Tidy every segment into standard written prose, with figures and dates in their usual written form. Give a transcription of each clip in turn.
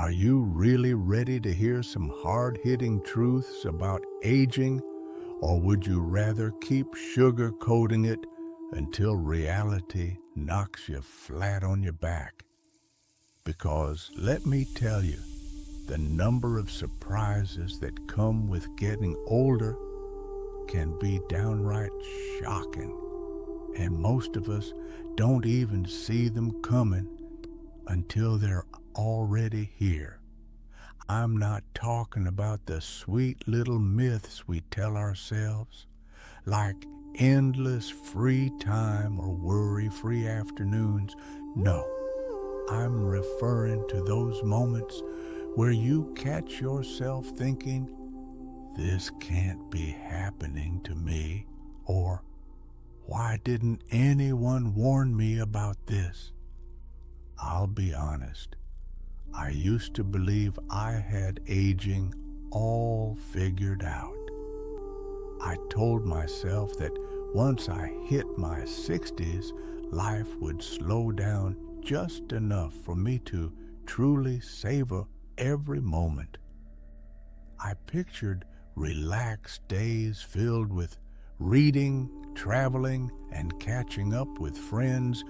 Are you really ready to hear some hard-hitting truths about aging, or would you rather keep sugarcoating it until reality knocks you flat on your back? Because let me tell you, the number of surprises that come with getting older can be downright shocking, and most of us don't even see them coming until they're already here. I'm not talking about the sweet little myths we tell ourselves, like endless free time or worry-free afternoons. No, I'm referring to those moments where you catch yourself thinking, this can't be happening to me, or why didn't anyone warn me about this? I'll be honest, I used to believe I had aging all figured out. I told myself that once I hit my 60s, life would slow down just enough for me to truly savor every moment. I pictured relaxed days filled with reading, traveling, and catching up with friends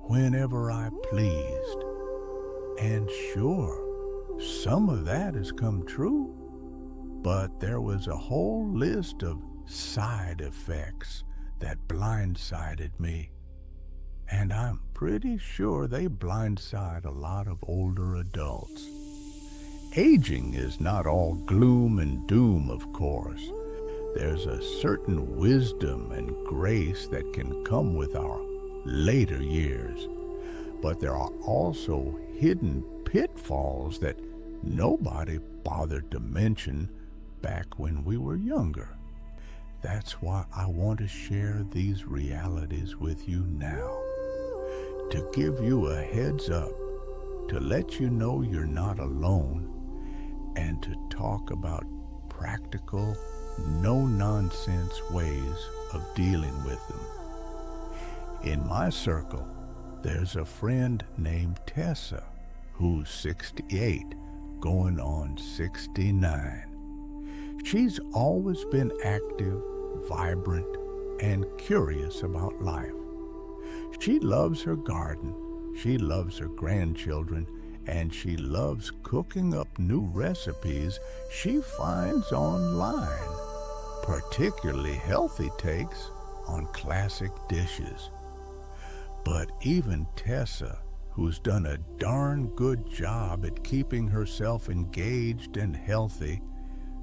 whenever I pleased. And sure, some of that has come true, but there was a whole list of side effects that blindsided me. And I'm pretty sure they blindside a lot of older adults. Aging is not all gloom and doom, of course. There's a certain wisdom and grace that can come with our later years. But there are also hidden pitfalls that nobody bothered to mention back when we were younger. That's why I want to share these realities with you now, to give you a heads up, to let you know you're not alone, and to talk about practical, no-nonsense ways of dealing with them. In my circle, there's a friend named Tessa, who's 68, going on 69. She's always been active, vibrant, and curious about life. She loves her garden, she loves her grandchildren, and she loves cooking up new recipes she finds online, particularly healthy takes on classic dishes. But even Tessa, who's done a darn good job at keeping herself engaged and healthy,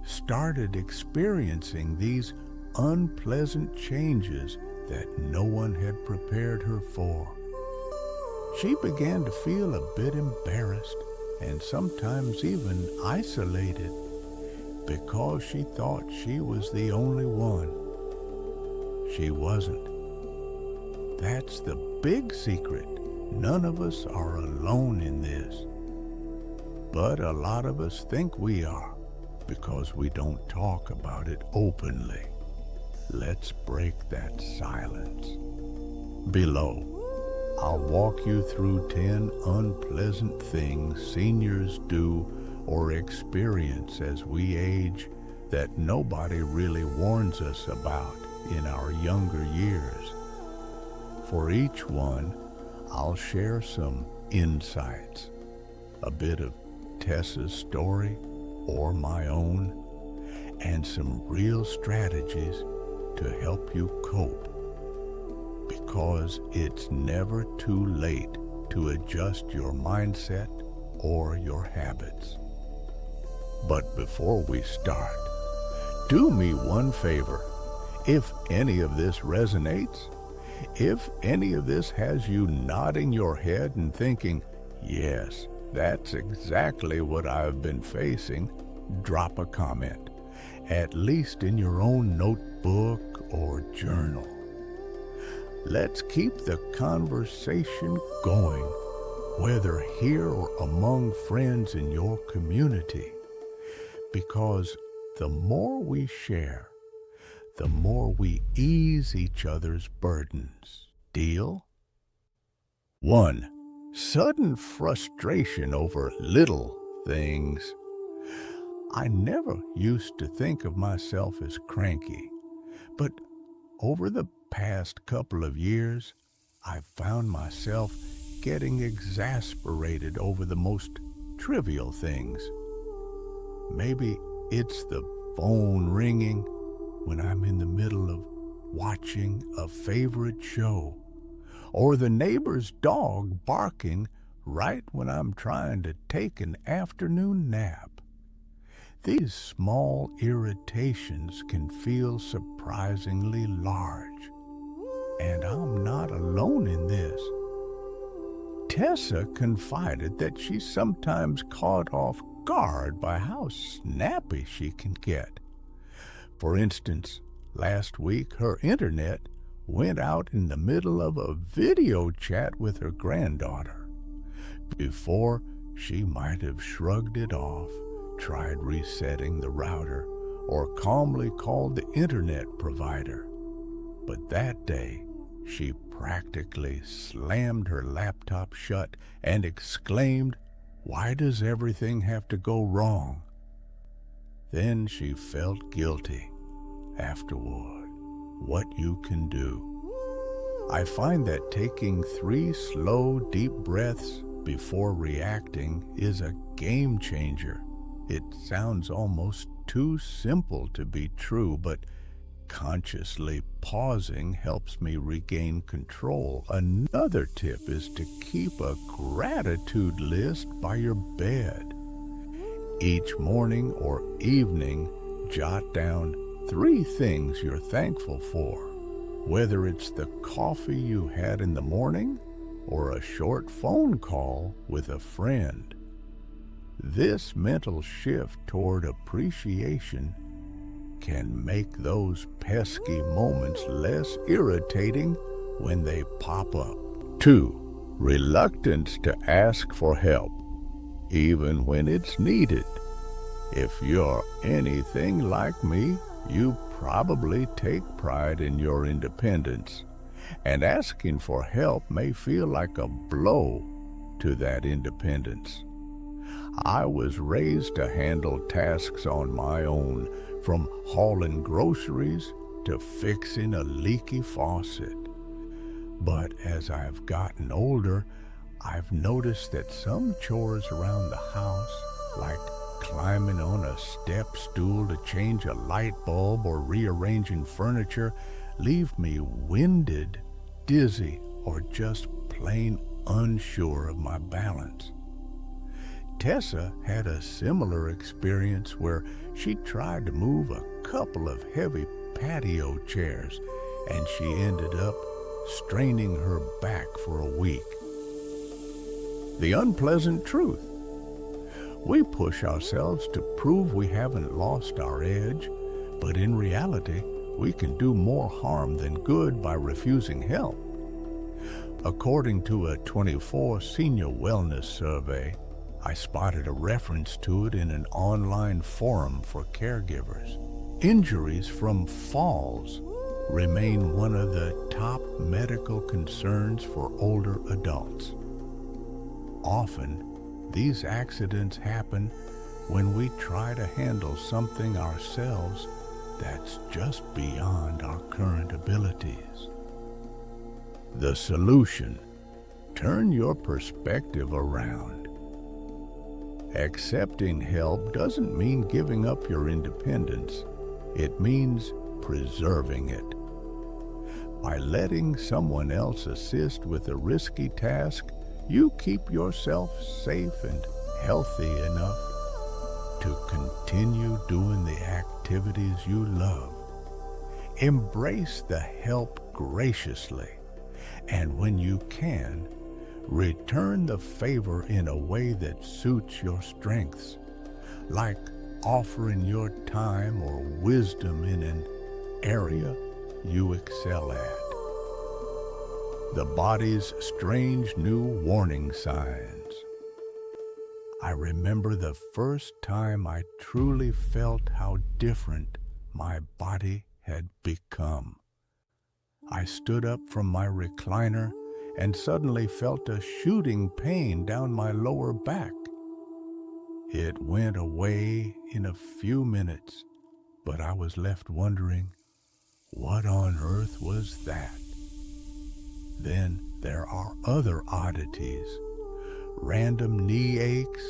started experiencing these unpleasant changes that no one had prepared her for. She began to feel a bit embarrassed and sometimes even isolated because she thought she was the only one. She wasn't. That's the big secret. None of us are alone in this. But a lot of us think we are because we don't talk about it openly. Let's break that silence. Below, I'll walk you through 10 unpleasant things seniors do or experience as we age that nobody really warns us about in our younger years. For each one, I'll share some insights, a bit of Tessa's story or my own, and some real strategies to help you cope. Because it's never too late to adjust your mindset or your habits. But before we start, do me one favor. If any of this resonates, if any of this has you nodding your head and thinking, yes, that's exactly what I've been facing, drop a comment, at least in your own notebook or journal. Let's keep the conversation going, whether here or among friends in your community, because the more we share, the more we ease each other's burdens. Deal? 1. Sudden frustration over little things. I never used to think of myself as cranky, but over the past couple of years, I've found myself getting exasperated over the most trivial things. Maybe it's the phone ringing when I'm in the middle of watching a favorite show, or the neighbor's dog barking right when I'm trying to take an afternoon nap. These small irritations can feel surprisingly large, and I'm not alone in this. Tessa confided that she's sometimes caught off guard by how snappy she can get. For instance, last week her internet went out in the middle of a video chat with her granddaughter. Before, she might have shrugged it off, tried resetting the router, or calmly called the internet provider. But that day, she practically slammed her laptop shut and exclaimed, "Why does everything have to go wrong?" Then she felt guilty afterward. What you can do. I find that taking 3 slow, deep breaths before reacting is a game changer. It sounds almost too simple to be true, but consciously pausing helps me regain control. Another tip is to keep a gratitude list by your bed. Each morning or evening, jot down 3 things you're thankful for, whether it's the coffee you had in the morning or a short phone call with a friend. This mental shift toward appreciation can make those pesky moments less irritating when they pop up. 2. Reluctance to ask for help, even when it's needed. If you're anything like me, you probably take pride in your independence, and asking for help may feel like a blow to that independence. I was raised to handle tasks on my own, from hauling groceries to fixing a leaky faucet. But as I've gotten older, I've noticed that some chores around the house, like climbing on a step stool to change a light bulb or rearranging furniture, leave me winded, dizzy, or just plain unsure of my balance. Tessa had a similar experience where she tried to move a couple of heavy patio chairs, and she ended up straining her back for a week. The unpleasant truth. We push ourselves to prove we haven't lost our edge, but in reality, we can do more harm than good by refusing help. According to a 24 Senior Wellness Survey, I spotted a reference to it in an online forum for caregivers. Injuries from falls remain one of the top medical concerns for older adults. Often, these accidents happen when we try to handle something ourselves that's just beyond our current abilities. The solution: turn your perspective around. Accepting help doesn't mean giving up your independence. It means preserving it. By letting someone else assist with a risky task, you keep yourself safe and healthy enough to continue doing the activities you love. Embrace the help graciously, and when you can, return the favor in a way that suits your strengths, like offering your time or wisdom in an area you excel at. The body's strange new warning signs. I remember the first time I truly felt how different my body had become. I stood up from my recliner and suddenly felt a shooting pain down my lower back. It went away in a few minutes, but I was left wondering, what on earth was that? Then there are other oddities. Random knee aches,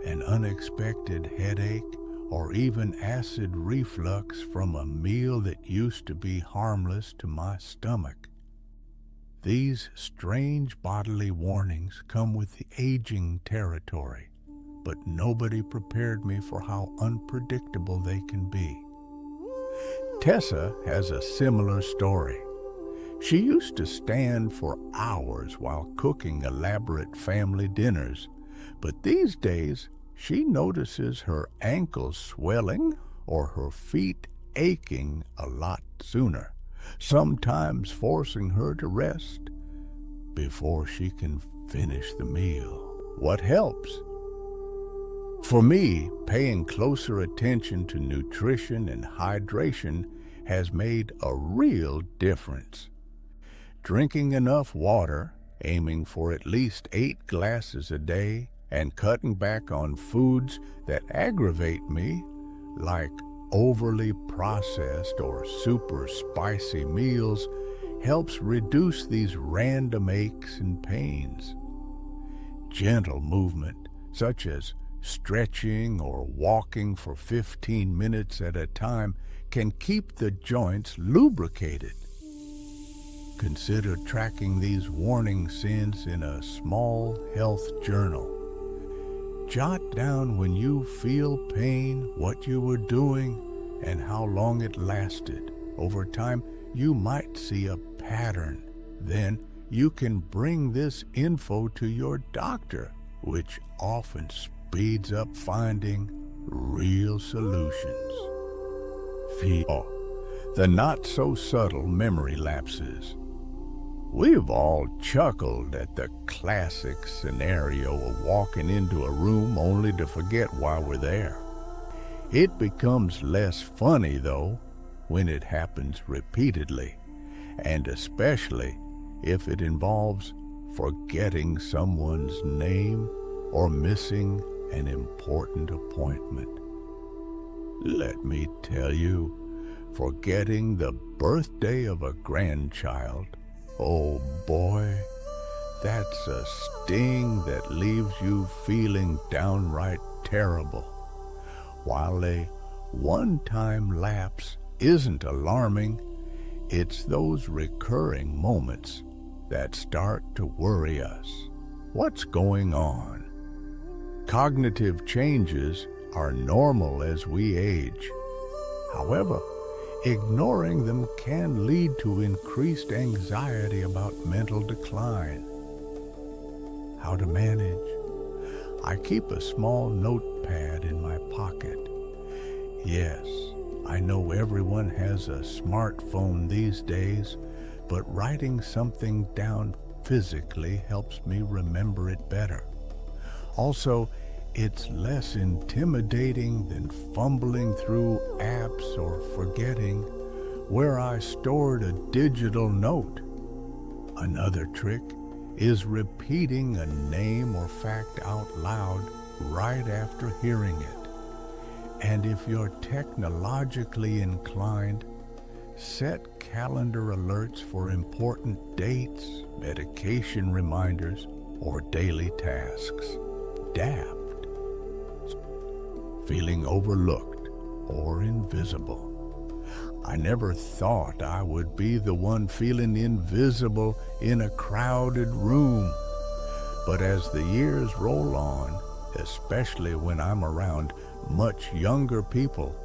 an unexpected headache, or even acid reflux from a meal that used to be harmless to my stomach. These strange bodily warnings come with the aging territory, but nobody prepared me for how unpredictable they can be. Tessa has a similar story. She used to stand for hours while cooking elaborate family dinners, but these days she notices her ankles swelling or her feet aching a lot sooner, sometimes forcing her to rest before she can finish the meal. What helps? For me, paying closer attention to nutrition and hydration has made a real difference. Drinking enough water, aiming for at least 8 glasses a day, and cutting back on foods that aggravate me, like overly processed or super spicy meals, helps reduce these random aches and pains. Gentle movement, such as stretching or walking for 15 minutes at a time, can keep the joints lubricated. Consider tracking these warning signs in a small health journal. Jot down when you feel pain, what you were doing, and how long it lasted. Over time, you might see a pattern. Then you can bring this info to your doctor, which often speeds up finding real solutions. The not-so-subtle memory lapses. We've all chuckled at the classic scenario of walking into a room only to forget why we're there. It becomes less funny, though, when it happens repeatedly, and especially if it involves forgetting someone's name or missing an important appointment. Let me tell you, forgetting the birthday of a grandchild, oh boy, that's a sting that leaves you feeling downright terrible. While a one-time lapse isn't alarming, it's those recurring moments that start to worry us. What's going on? Cognitive changes are normal as we age. However, ignoring them can lead to increased anxiety about mental decline. How to manage? I keep a small notepad in my pocket. Yes, I know everyone has a smartphone these days, but writing something down physically helps me remember it better. Also, it's less intimidating than fumbling through apps or forgetting where I stored a digital note. Another trick is repeating a name or fact out loud right after hearing it. And if you're technologically inclined, set calendar alerts for important dates, medication reminders, or daily tasks. Adapt. Feeling overlooked or invisible. I never thought I would be the one feeling invisible in a crowded room. But as the years roll on, especially when I'm around much younger people,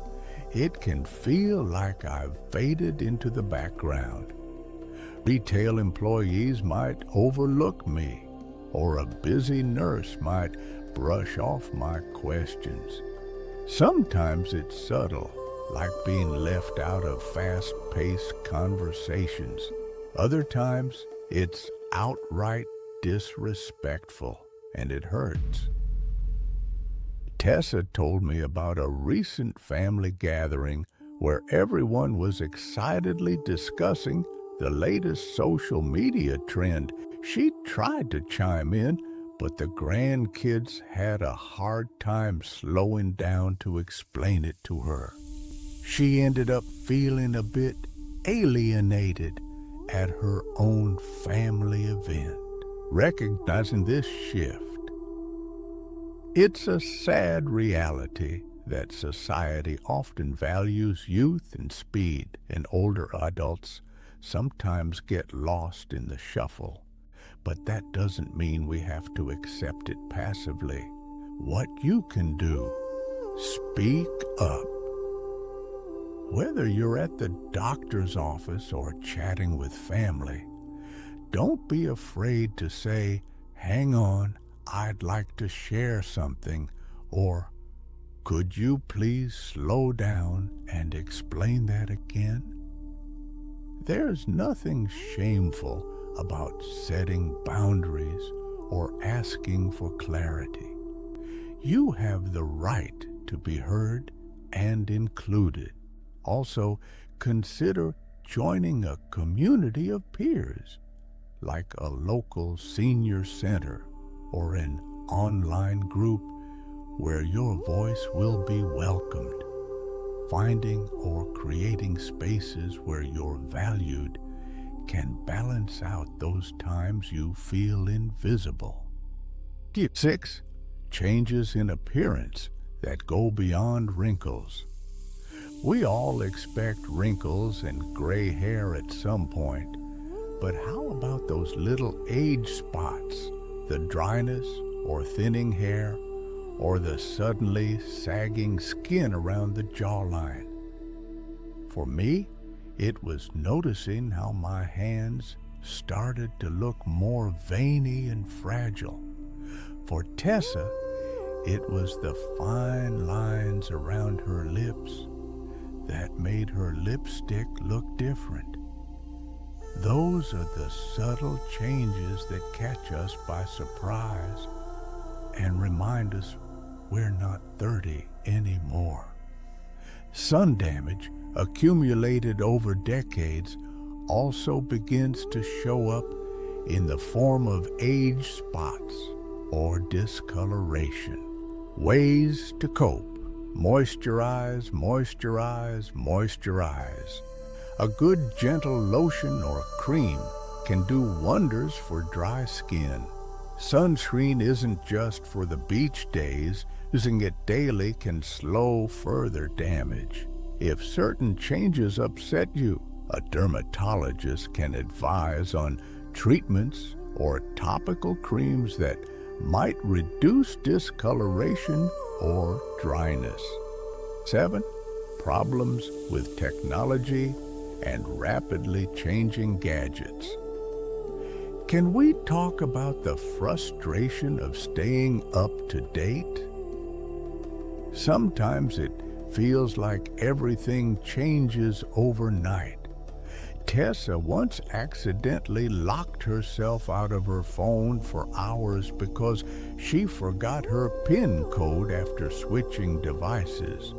it can feel like I've faded into the background. Retail employees might overlook me, or a busy nurse might brush off my questions. Sometimes it's subtle, like being left out of fast-paced conversations. Other times, it's outright disrespectful, and it hurts. Tessa told me about a recent family gathering where everyone was excitedly discussing the latest social media trend. She tried to chime in, but the grandkids had a hard time slowing down to explain it to her. She ended up feeling a bit alienated at her own family event. Recognizing this shift, it's a sad reality that society often values youth and speed, and older adults sometimes get lost in the shuffle. But that doesn't mean we have to accept it passively. What you can do, speak up. Whether you're at the doctor's office or chatting with family, don't be afraid to say, "Hang on, I'd like to share something," or "Could you please slow down and explain that again?" There's nothing shameful about setting boundaries or asking for clarity. You have the right to be heard and included. Also, consider joining a community of peers, like a local senior center or an online group where your voice will be welcomed. Finding or creating spaces where you're valued can balance out those times you feel invisible. 6. Changes in appearance that go beyond wrinkles. We all expect wrinkles and gray hair at some point, but how about those little age spots, the dryness or thinning hair, or the suddenly sagging skin around the jawline? For me, it was noticing how my hands started to look more veiny and fragile. For Tessa, it was the fine lines around her lips that made her lipstick look different. Those are the subtle changes that catch us by surprise and remind us we're not 30 anymore. Sun damage accumulated over decades also begins to show up in the form of age spots or discoloration. Ways to cope. Moisturize, moisturize, moisturize. A good gentle lotion or cream can do wonders for dry skin. Sunscreen isn't just for the beach days. Using it daily can slow further damage. If certain changes upset you, a dermatologist can advise on treatments or topical creams that might reduce discoloration or dryness. 7. Problems with technology and rapidly changing gadgets. Can we talk about the frustration of staying up to date? Sometimes it feels like everything changes overnight. Tessa once accidentally locked herself out of her phone for hours because she forgot her PIN code after switching devices.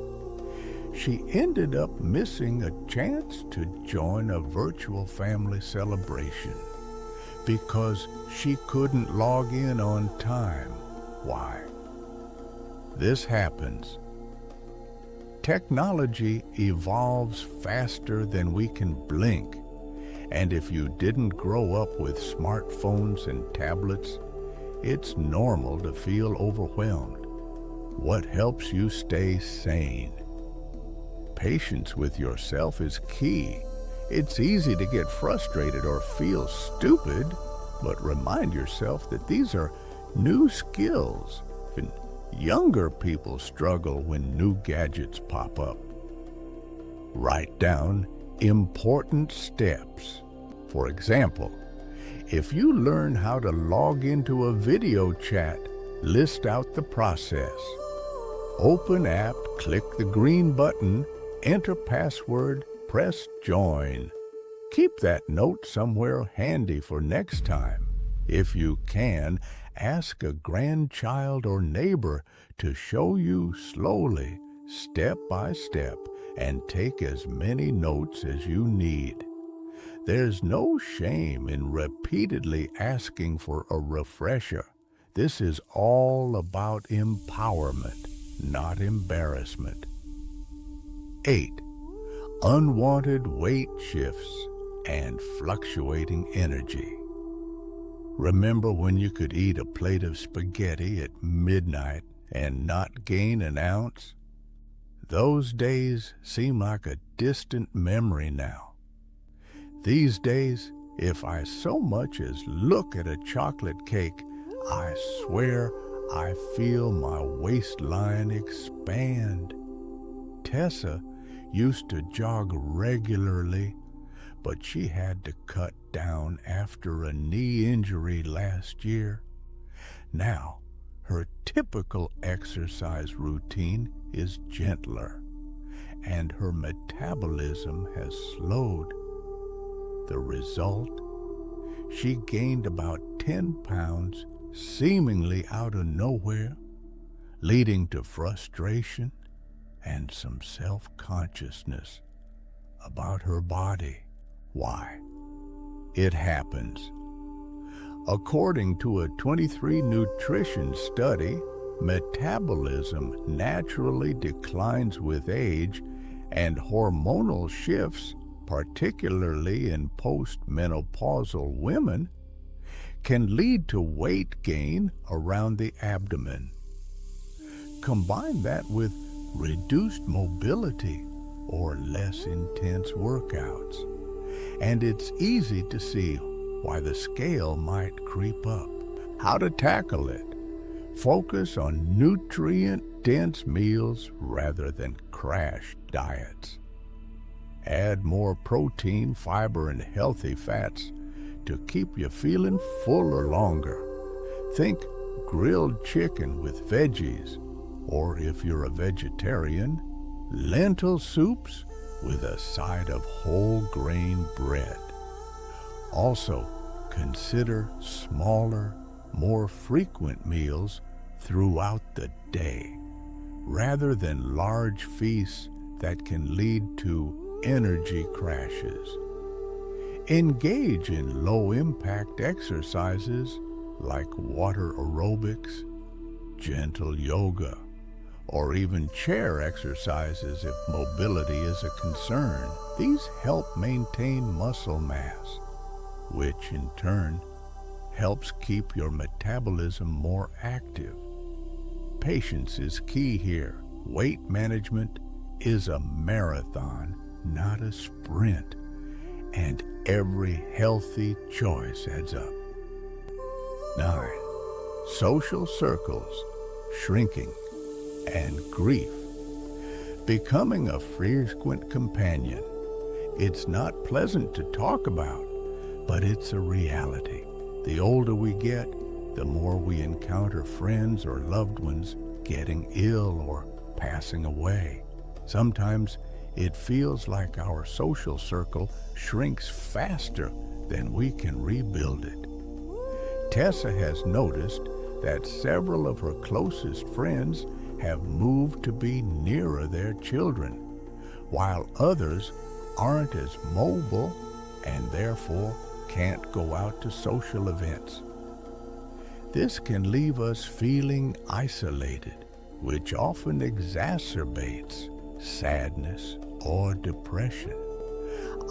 She ended up missing a chance to join a virtual family celebration because she couldn't log in on time. Why? This happens. Technology evolves faster than we can blink, and if you didn't grow up with smartphones and tablets, it's normal to feel overwhelmed. What helps you stay sane? Patience with yourself is key. It's easy to get frustrated or feel stupid, but remind yourself that these are new skills. Even younger people struggle when new gadgets pop up. Write down important steps. For example, if you learn how to log into a video chat, list out the process. Open app, click the green button, enter password, press join. Keep that note somewhere handy for next time. If you can, ask a grandchild or neighbor to show you slowly, step by step, and take as many notes as you need. There's no shame in repeatedly asking for a refresher. This is all about empowerment, not embarrassment. 8. Unwanted weight shifts and fluctuating energy. Remember when you could eat a plate of spaghetti at midnight and not gain an ounce? Those days seem like a distant memory now. These days, if I so much as look at a chocolate cake, I swear I feel my waistline expand. Tessa used to jog regularly, but she had to cut down after a knee injury last year. Now, her typical exercise routine is gentler, and her metabolism has slowed. The result? She gained about 10 pounds seemingly out of nowhere, leading to frustration and some self-consciousness about her body. Why? It happens. According to a 23 Nutrition study, metabolism naturally declines with age, and hormonal shifts, particularly in postmenopausal women, can lead to weight gain around the abdomen. Combine that with reduced mobility or less intense workouts, and it's easy to see why the scale might creep up. How to tackle it? Focus on nutrient-dense meals rather than crash diets. Add more protein, fiber, and healthy fats to keep you feeling fuller longer. Think grilled chicken with veggies, or if you're a vegetarian, lentil soups with a side of whole grain bread. Also, consider smaller, more frequent meals throughout the day, rather than large feasts that can lead to energy crashes. Engage in low-impact exercises like water aerobics, gentle yoga, or even chair exercises if mobility is a concern. These help maintain muscle mass, which in turn helps keep your metabolism more active. Patience is key here. Weight management is a marathon, not a sprint, and every healthy choice adds up. 9. Social circles, shrinking, and grief. Becoming a frequent companion. It's not pleasant to talk about, but it's a reality. The older we get, the more we encounter friends or loved ones getting ill or passing away. Sometimes it feels like our social circle shrinks faster than we can rebuild it. Tessa has noticed that several of her closest friends have moved to be nearer their children, while others aren't as mobile and therefore can't go out to social events. This can leave us feeling isolated, which often exacerbates sadness or depression.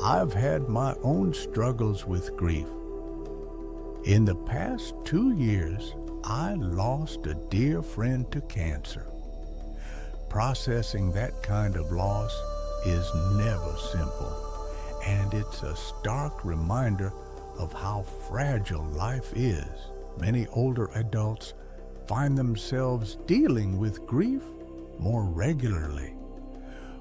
I've had my own struggles with grief. In the past 2 years, I lost a dear friend to cancer. Processing that kind of loss is never simple, and it's a stark reminder of how fragile life is. Many older adults find themselves dealing with grief more regularly,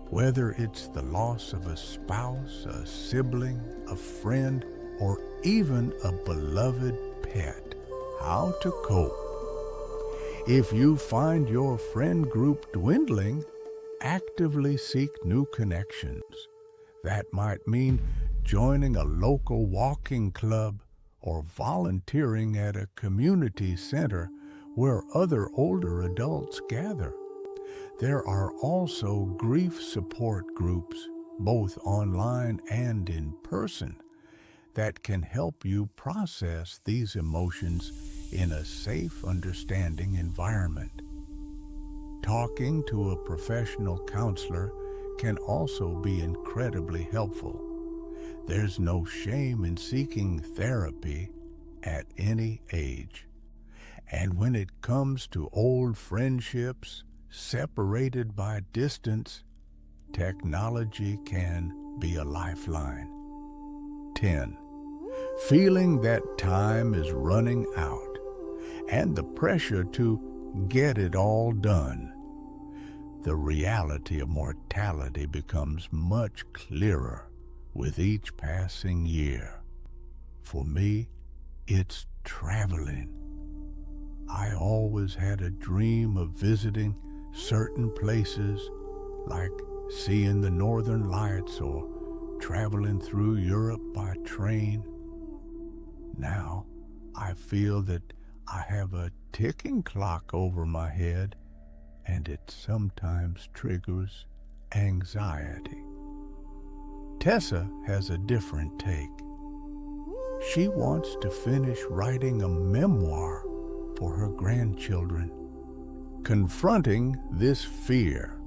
whether it's the loss of a spouse, a sibling, a friend, or even a beloved pet. How to cope. If you find your friend group dwindling, actively seek new connections. That might mean joining a local walking club or volunteering at a community center where other older adults gather. There are also grief support groups, both online and in person, that can help you process these emotions in a safe, understanding environment. Talking to a professional counselor can also be incredibly helpful. There's no shame in seeking therapy at any age. And when it comes to old friendships separated by distance, technology can be a lifeline. 10. Feeling that time is running out and the pressure to get it all done. The reality of mortality becomes much clearer with each passing year. For me, it's traveling. I always had a dream of visiting certain places, like seeing the Northern Lights or traveling through Europe by train. Now, I feel that I have a ticking clock over my head, and it sometimes triggers anxiety. Tessa has a different take. She wants to finish writing a memoir for her grandchildren, confronting this fear.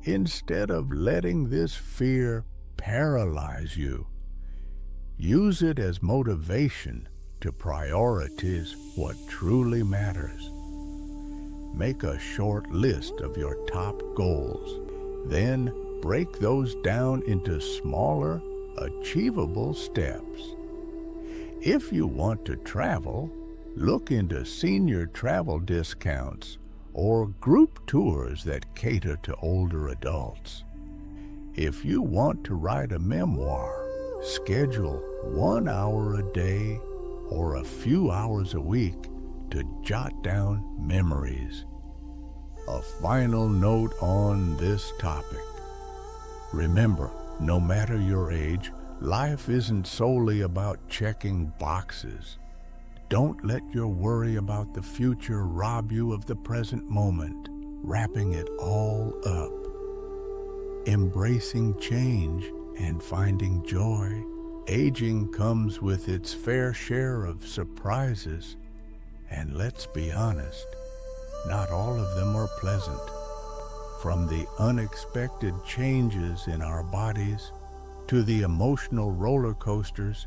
Instead of letting this fear paralyze you, use it as motivation to prioritize what truly matters. Make a short list of your top goals. Then break those down into smaller, achievable steps. If you want to travel, look into senior travel discounts or group tours that cater to older adults. If you want to write a memoir, schedule 1 hour a day or a few hours a week to jot down memories. A final note on this topic. Remember, no matter your age, life isn't solely about checking boxes. Don't let your worry about the future rob you of the present moment, wrapping it all up. Embracing change and finding joy. Aging comes with its fair share of surprises, and let's be honest, not all of them are pleasant. From the unexpected changes in our bodies to the emotional roller coasters,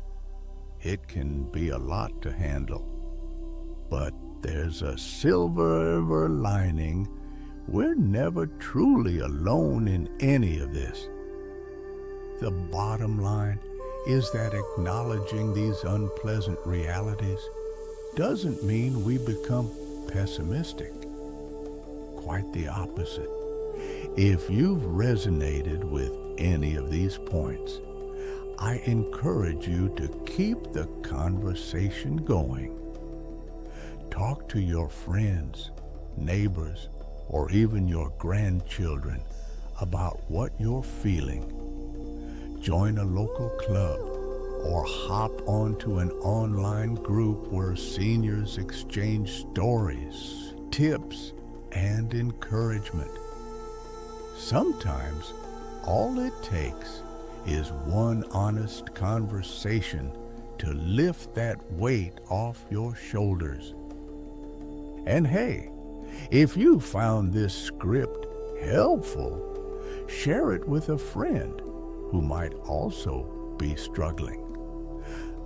it can be a lot to handle. But there's a silver lining. We're never truly alone in any of this. The bottom line is that acknowledging these unpleasant realities doesn't mean we become pessimistic. Quite the opposite. If you've resonated with any of these points, I encourage you to keep the conversation going. Talk to your friends, neighbors, or even your grandchildren about what you're feeling. Join a local club or hop onto an online group where seniors exchange stories, tips, and encouragement. Sometimes all it takes is one honest conversation to lift that weight off your shoulders. And hey, if you found this script helpful, share it with a friend who might also be struggling.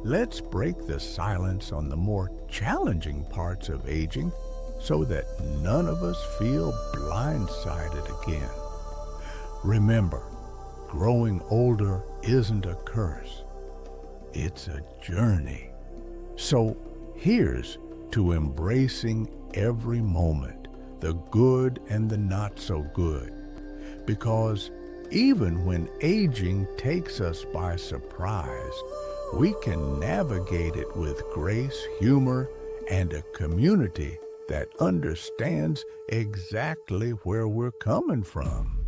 Let's break the silence on the more challenging parts of aging so that none of us feel blindsided again. Remember, growing older isn't a curse. It's a journey. So here's to embracing every moment, the good and the not so good. Because even when aging takes us by surprise, we can navigate it with grace, humor, and a community that understands exactly where we're coming from.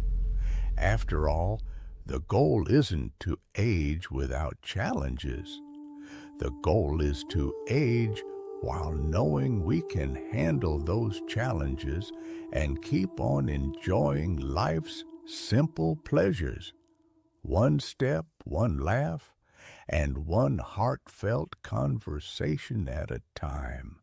After all, the goal isn't to age without challenges. The goal is to age while knowing we can handle those challenges and keep on enjoying life's simple pleasures. One step, one laugh, and one heartfelt conversation at a time.